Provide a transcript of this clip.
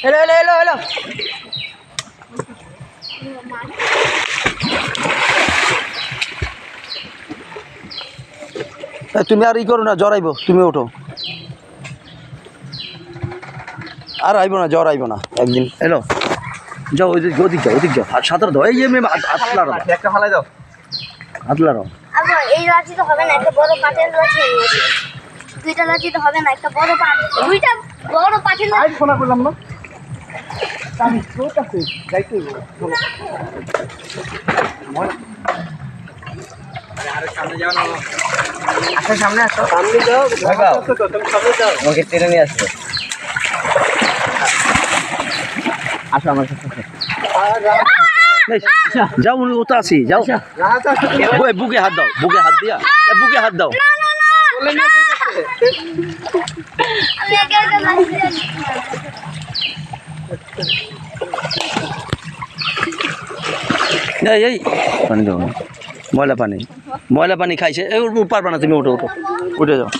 এলো এলো এলো এলো তুমি আর ই করো না, জ্বর আইব, তুমি ওঠো। আর আইব না, জ্বর আইব না একদিন। এলো যাও, ওদিক যাও, ওদিক যাও। আর সাঁতার দাও, এই যে হাতলা রো, একটা ফালাই দাও, হাতলা রো। এই লাঠি তো হবে না, একটা বড় কাঠের লাঠি নিয়েছি। দুইটা লাঠি তো হবে না, একটা বড় দুইটা বড় কাঠের লাঠি। শোনা করলাম না আমি ছোট আছে যাইতে চলো। আরে সামনে যাও না, আসো সামনে আসো, সামনে যাও, তুমি সামনে যাও, আমাকে টেনে নিয়ে আসো। আসো আমার কাছে, যাও, ও তো আছি, যাও। বুকে হাত দাও, বুকে হাত দিয়া, বুকে হাত দাও। আমি আগে আগে লাঠি এই পানি দাও, ময়লা পানি, ময়লা পানি খাইছে। পারবা না তুমি, ওঠো ওঠো, উঠে যাও।